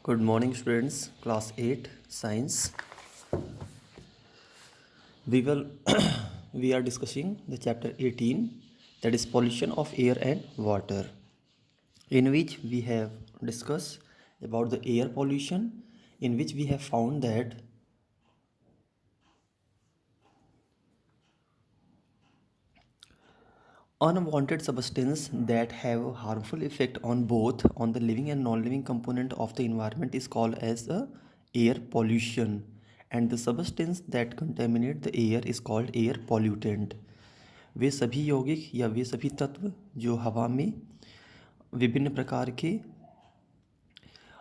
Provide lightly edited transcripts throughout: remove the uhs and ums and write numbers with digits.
Good morning, students. Class 8 Science. We will we are discussing the chapter 18, that is pollution of air and water, in which we have discussed about the air pollution, in which we have found that unwanted substances that have a harmful effect on both on the living and non-living component of the environment is called as a air pollution, and the substance that contaminate the air is called air pollutant. वे सभी यौगिक या वे सभी तत्व जो हवा में विभिन्न प्रकार के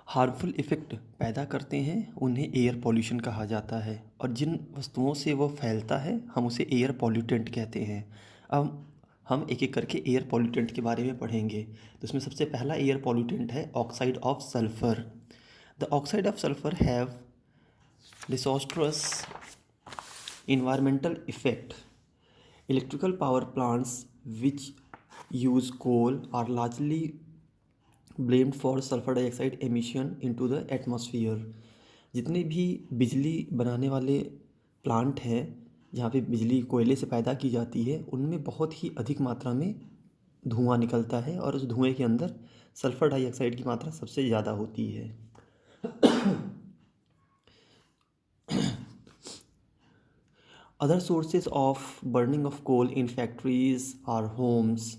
हार्मफुल इफ़ेक्ट पैदा करते हैं उन्हें एयर पॉल्यूशन कहा जाता है, और जिन वस्तुओं से वो फैलता है हम उसे एयर पॉल्यूटेंट कहते हैं। अब हम एक एक करके एयर पॉल्यूटेंट के बारे में पढ़ेंगे। तो इसमें सबसे पहला एयर पॉल्यूटेंट है oxide of sulphur. The oxide of sulphur have disastrous environmental effect. Electrical power plants which use coal are largely blamed for sulfur dioxide emission into the atmosphere. जितने भी बिजली बनाने वाले प्लांट हैं जहाँ पे बिजली कोयले से पैदा की जाती है उनमें बहुत ही अधिक मात्रा में धुआं निकलता है, और उस धुएं के अंदर सल्फ़र डाइऑक्साइड की मात्रा सबसे ज़्यादा होती है। Other sources of burning of coal in factories or homes,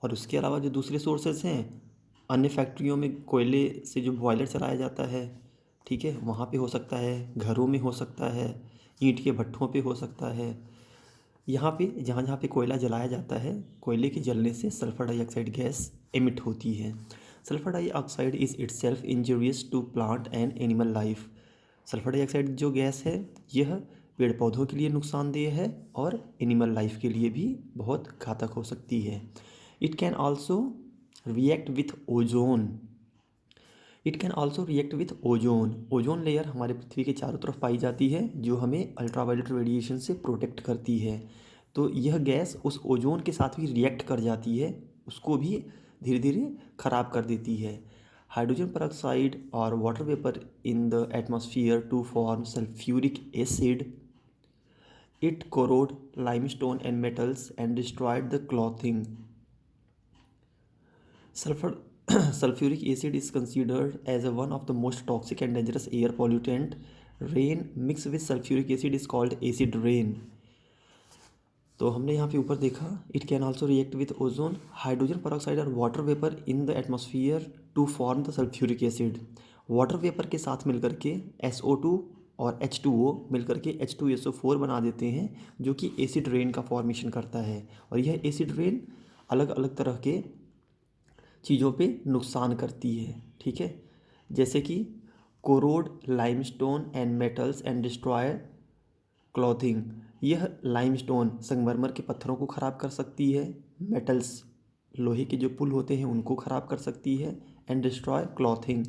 और उसके अलावा जो दूसरे सोर्सेज हैं अन्य फैक्ट्रियों में कोयले से जो बॉयलर चलाया जाता है, ठीक है, वहाँ पे हो सकता है, घरों में हो सकता है, ईंट के भट्ठों पे हो सकता है। यहाँ पे जहाँ जहाँ पे कोयला जलाया जाता है कोयले के जलने से सल्फ़र डाइऑक्साइड गैस एमिट होती है। Sulphur dioxide is itself injurious to plant and animal life. Sulphur dioxide जो गैस है यह पेड़ पौधों के लिए नुकसानदेह है और एनिमल लाइफ के लिए भी बहुत घातक हो सकती है। It can also react with ozone. Ozone layer हमारे पृथ्वी के चारों तरफ पाई जाती है जो हमें अल्ट्रावायलेट रेडिएशन से प्रोटेक्ट करती है। तो यह गैस उस ओजोन के साथ भी रिएक्ट कर जाती है, उसको भी धीरे धीरे ख़राब कर देती है। हाइड्रोजन पेरोक्साइड और water vapour in the atmosphere to form sulphuric acid. It corrode limestone and metals and destroyed the clothing. Sulfuric acid is considered as one of the most toxic and dangerous air pollutant. Rain mixed with sulfuric acid is called acid rain. तो हमने यहाँ पे ऊपर देखा it can also react with ozone, hydrogen peroxide और water vapour in the atmosphere to form the sulphuric acid. Water vapour के साथ मिलकर के SO2 और H2O मिलकर के H2SO4 बना देते हैं जो कि एसिड रेन का फॉर्मेशन करता है, और यह एसिड रेन अलग अलग तरह के चीज़ों पे नुकसान करती है, ठीक है, जैसे कि corrode limestone and metals and destroy clothing. यह लाइमस्टोन संगमरमर के पत्थरों को ख़राब कर सकती है, मेटल्स लोहे के जो पुल होते हैं उनको ख़राब कर सकती है, एंड डिस्ट्रॉय क्लॉथिंग,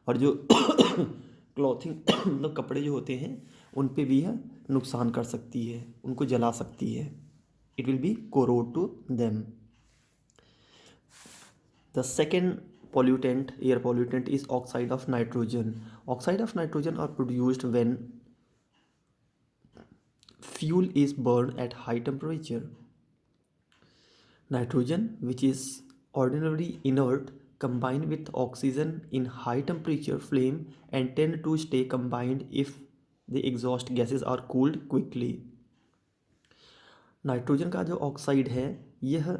और जो क्लॉथिंग मतलब कपड़े जो होते हैं उन पे भी यह नुकसान कर सकती है, उनको जला सकती है। It will be corrode to them. The second pollutant, air pollutant, is oxide of nitrogen. Oxide of nitrogen are produced when fuel is burned at high temperature. Nitrogen, which is ordinarily inert, combine with oxygen in high temperature flame and tend to stay combined if the exhaust gases are cooled quickly. Nitrogen का जो oxide है यह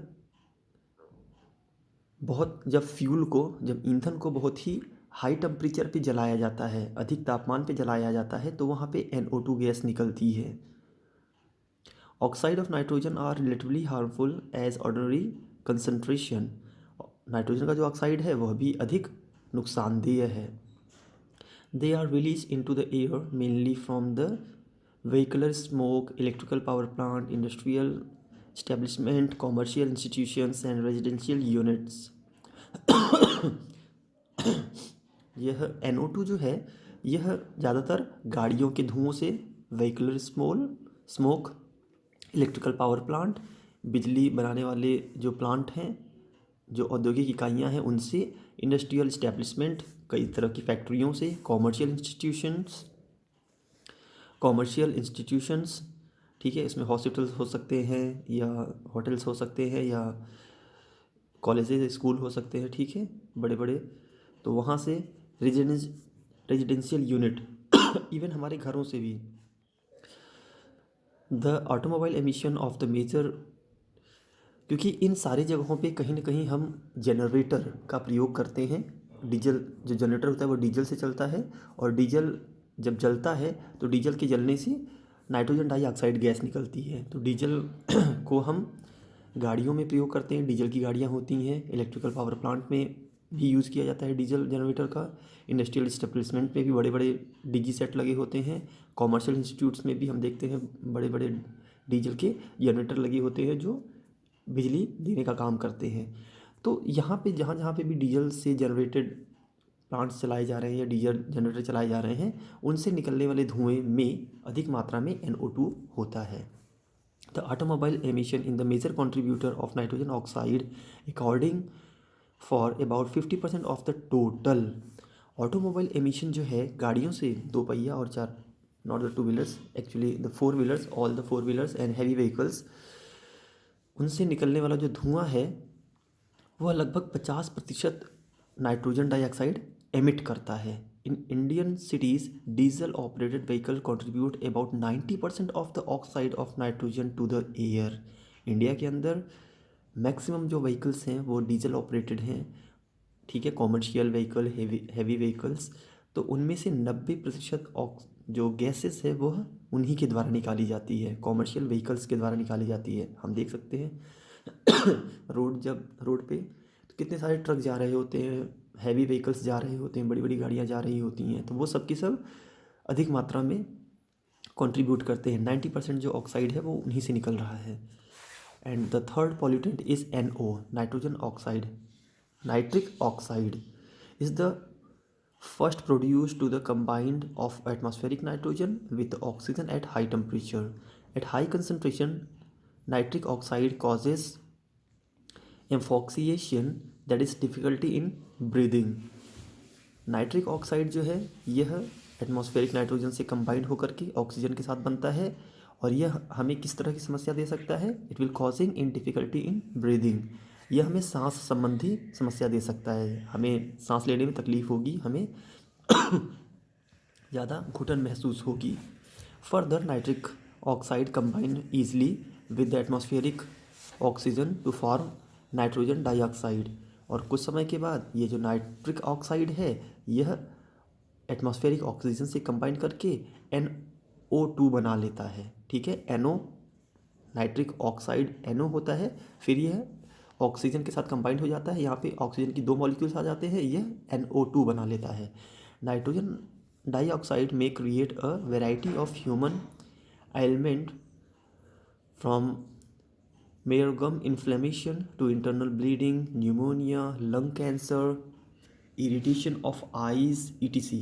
बहुत जब ईंधन को बहुत ही high temperature पे जलाया जाता है, अधिक तापमान पे जलाया जाता है, तो वहाँ पे NO2 गैस निकलती है। Oxide of nitrogen are relatively harmful as ordinary concentration. Nitrogen का जो ऑक्साइड है वह भी अधिक नुकसानदेह है। They are release into the air mainly from the vehicular smoke, electrical power plant, industrial establishment, commercial institutions and residential units. यह NO2 जो है यह ज़्यादातर गाड़ियों के धुओं से, व्हीकलर स्मोक, इलेक्ट्रिकल पावर प्लांट, बिजली बनाने वाले जो प्लांट हैं, जो औद्योगिक इकाइयाँ हैं उनसे, इंडस्ट्रियल इस्टेब्लिशमेंट, कई तरह की फैक्ट्रियों से, कॉमर्शियल इंस्टीट्यूशंस, ठीक है, इसमें हॉस्पिटल्स हो सकते हैं या होटल्स हो सकते हैं या कॉलेजेस स्कूल हो सकते हैं, ठीक है, बड़े बड़े। तो वहाँ से रेजिडेंशियल यूनिट इवन हमारे घरों से भी। The automobile emission of the major, क्योंकि इन सारी जगहों पे कहीं ना कहीं हम जनरेटर का प्रयोग करते हैं। डीजल, जो जनरेटर होता है वो डीजल से चलता है, और डीजल जब जलता है तो डीजल के जलने से नाइट्रोजन डाइऑक्साइड गैस निकलती है। तो डीजल को हम गाड़ियों में प्रयोग करते हैं, डीजल की गाड़ियाँ होती हैं, इलेक्ट्रिकल पावर प्लांट में भी यूज़ किया जाता है डीजल जनरेटर का, इंडस्ट्रियल इस्टेब्लिशमेंट में भी बड़े बड़े डीजी सेट लगे होते हैं, कॉमर्शियल इंस्टीट्यूट्स में भी हम देखते हैं बड़े बड़े डीजल के जनरेटर लगे होते हैं जो बिजली देने का काम करते हैं। तो यहाँ पे जहाँ जहाँ पे भी डीजल से जनरेटेड प्लांट्स चलाए जा रहे हैं या डीजल जनरेटर चलाए जा रहे हैं, उनसे निकलने वाले धुएं में अधिक मात्रा में NO2 होता है। The automobile emission in the major contributor of nitrogen oxide according for about 50% of the total. Automobile emission जो है गाड़ियों से, दो पहिया और चार, not the two wheelers, actually the four wheelers, all the four wheelers and heavy vehicles, उनसे निकलने वाला जो धुआं है वह लगभग 50% नाइट्रोजन डाइऑक्साइड एमिट करता है। In Indian cities diesel operated vehicle contribute about 90% of the oxide of nitrogen to the air. India के अंदर मैक्सिमम जो व्हीकल्स हैं वो डीजल ऑपरेटेड हैं, ठीक है, कॉमर्शियल व्हीकल, हैवी व्हीकल्स, तो उनमें से 90% जो गैसेस है वह उन्हीं के द्वारा निकाली जाती है, कॉमर्शियल व्हीकल्स के द्वारा निकाली जाती है। हम देख सकते हैं रोड पे तो कितने सारे ट्रक जा रहे होते हैं, हैवी व्हीकल्स जा रहे होते हैं, बड़ी बड़ी गाड़ियाँ जा रही होती हैं, तो वो सब की सब अधिक मात्रा में कंट्रीब्यूट करते हैं। 90% जो ऑक्साइड है वो उन्हीं से निकल रहा है। And the third pollutant is NO, nitrogen oxide. Nitric oxide is the first produced to the combined of atmospheric nitrogen with oxygen at high temperature. At high concentration, nitric oxide causes asphyxiation, that is difficulty in breathing. Nitric oxide जो है यह atmospheric nitrogen से combined होकर के oxygen के साथ बनता है, और यह हमें किस तरह की समस्या दे सकता है? It will causing in difficulty in breathing. यह हमें सांस संबंधी समस्या दे सकता है, हमें सांस लेने में तकलीफ होगी, हमें ज़्यादा घुटन महसूस होगी। Further, nitric oxide combine easily with the atmospheric oxygen to form nitrogen dioxide, और कुछ समय के बाद ये जो नाइट्रिक ऑक्साइड है यह एटमॉस्फेरिक ऑक्सीजन से कंबाइन करके NO2 बना लेता है, ठीक है। NO, नाइट्रिक ऑक्साइड NO होता है, फिर यह ऑक्सीजन के साथ कंबाइंड हो जाता है, यहाँ पे ऑक्सीजन की 2 मॉलिक्यूल्स आ जाते हैं, यह NO2 बना लेता है। नाइट्रोजन डाइऑक्साइड में create a variety of human ailment from mere gum inflammation to internal bleeding, pneumonia, lung cancer, irritation of eyes, etc.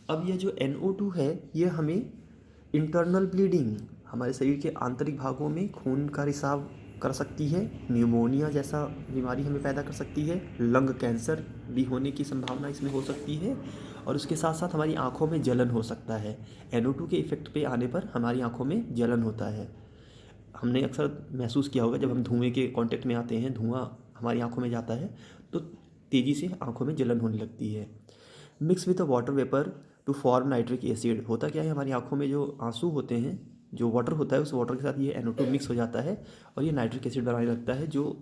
अब यह जो NO2 है यह हमें इंटरनल ब्लीडिंग, हमारे शरीर के आंतरिक भागों में खून का रिसाव कर सकती है, न्यूमोनिया जैसा बीमारी हमें पैदा कर सकती है, लंग कैंसर भी होने की संभावना इसमें हो सकती है, और उसके साथ साथ हमारी आँखों में जलन हो सकता है। NO2 के इफ़ेक्ट पे आने पर हमारी आँखों में जलन होता है। हमने अक्सर महसूस किया होगा जब हम धुएं के कांटेक्ट में आते हैं, धुआं हमारी आंखों में जाता है तो तेज़ी से आंखों में जलन होने लगती है। Mix with the water vapour to form nitric acid, होता क्या है, हमारी आंखों में जो आंसू होते हैं, जो वाटर होता है, उस वाटर के साथ ये NO2 मिक्स हो जाता है और ये नाइट्रिक एसिड बनाने लगता है, जो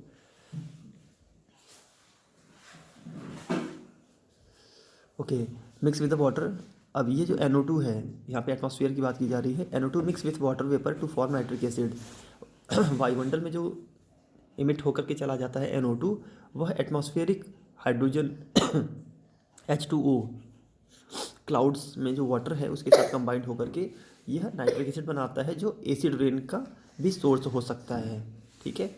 मिक्स विद द वाटर। अब ये जो NO2 है, यहाँ पे एटमॉस्फेयर की बात की जा रही है, NO2 mix with water vapour to form nitric acid. वायुमंडल में जो इमिट होकर के चला जाता है NO2, वह एटमॉस्फेरिक हाइड्रोजन H2O क्लाउड्स में जो वाटर है उसके साथ कंबाइंड होकर के यह नाइट्रिक एसिड बनाता है, जो एसिड रेन का भी सोर्स हो सकता है, ठीक है।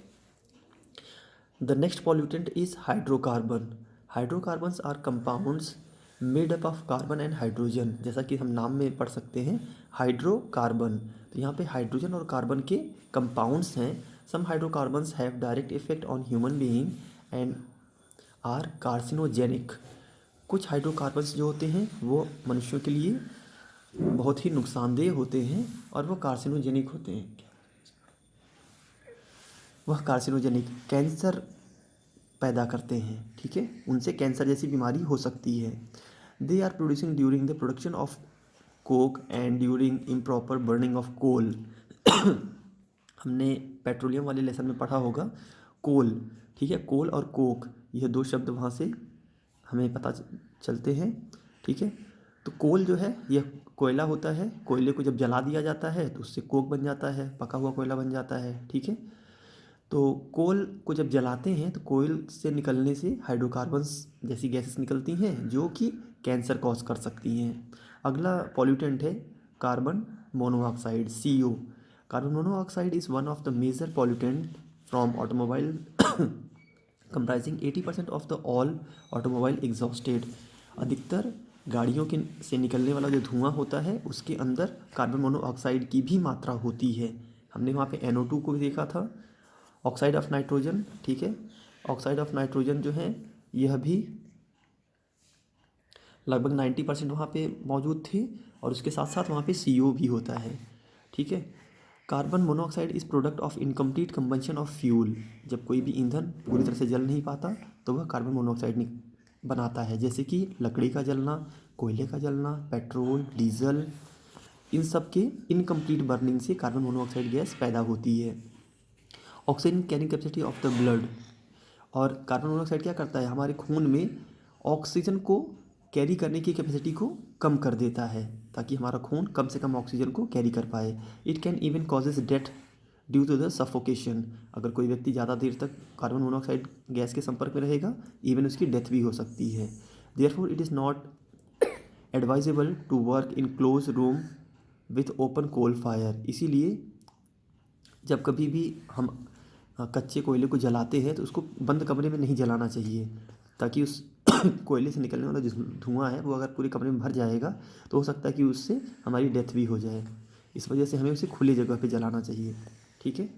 The next pollutant is hydrocarbon. Hydrocarbons are compounds made up of carbon and hydrogen, जैसा कि हम नाम में पढ़ सकते हैं हाइड्रोकार्बन। तो यहाँ पे हाइड्रोजन और कार्बन के कंपाउंड्स हैं। Some hydrocarbons have direct effect on human being and are carcinogenic. कुछ हाइड्रोकार्बन्स जो होते हैं वो मनुष्यों के लिए बहुत ही नुकसानदेह होते हैं और वो कार्सिनोजेनिक होते हैं। वह कार्सिनोजेनिक कैंसर पैदा करते हैं, ठीक है, उनसे कैंसर जैसी बीमारी हो सकती है। They are producing during the production of coke and during improper burning of coal. हमने पेट्रोलियम वाले लेसन में पढ़ा होगा कोल, ठीक है, कोल और कोक यह दो शब्द वहाँ से हमें पता चलते हैं, ठीक है। तो कोल जो है यह कोयला होता है, कोयले को जब जला दिया जाता है तो उससे कोक बन जाता है, पका हुआ कोयला बन जाता है, ठीक है। तो कोल को जब जलाते हैं तो कोयल से निकलने से हाइड्रोकार्बन्स जैसी गैसेस निकलती हैं जो कि कैंसर कॉज कर सकती हैं। अगला पॉल्यूटेंट है carbon monoxide, CO। Carbon monoxide is one of the major pollutant from automobile comprising 80% of the all automobile exhausted. अधिकतर गाड़ियों के से निकलने वाला जो धुआं होता है उसके अंदर कार्बन मोनोऑक्साइड की भी मात्रा होती है। हमने वहाँ पे NO2 को भी देखा था, ऑक्साइड ऑफ नाइट्रोजन, ठीक है। ऑक्साइड ऑफ नाइट्रोजन जो है यह भी लगभग 90% वहाँ पे मौजूद थे और उसके साथ साथ वहाँ पे CO भी होता है, ठीक है। Carbon monoxide is product of incomplete combustion of fuel. जब कोई भी ईंधन पूरी तरह से जल नहीं पाता तो वह कार्बन मोनोऑक्साइड बनाता है, जैसे कि लकड़ी का जलना, कोयले का जलना, पेट्रोल, डीजल, इन सब के इनकम्प्लीट बर्निंग से कार्बन मोनोऑक्साइड गैस पैदा होती है। Oxygen carrying capacity of the blood. और कार्बन मोनोऑक्साइड क्या करता है, हमारे खून में ऑक्सीजन को कैरी करने की कैपेसिटी को कम कर देता है ताकि हमारा खून कम से कम ऑक्सीजन को कैरी कर पाए। It can even causes death due to the suffocation. अगर कोई व्यक्ति ज़्यादा देर तक कार्बन मोनोऑक्साइड गैस के संपर्क में रहेगा इवन उसकी डेथ भी हो सकती है। Therefore it is not advisable to work in close room with open coal fire. इसीलिए जब कभी भी हम कच्चे कोयले को जलाते हैं तो उसको बंद कमरे में नहीं जलाना चाहिए ताकि उस कोयले से निकलने वाला जो धुआं है वो अगर पूरे कमरे में भर जाएगा तो हो सकता है कि उससे हमारी डेथ भी हो जाए। इस वजह से हमें उसे खुली जगह पे जलाना चाहिए, ठीक है।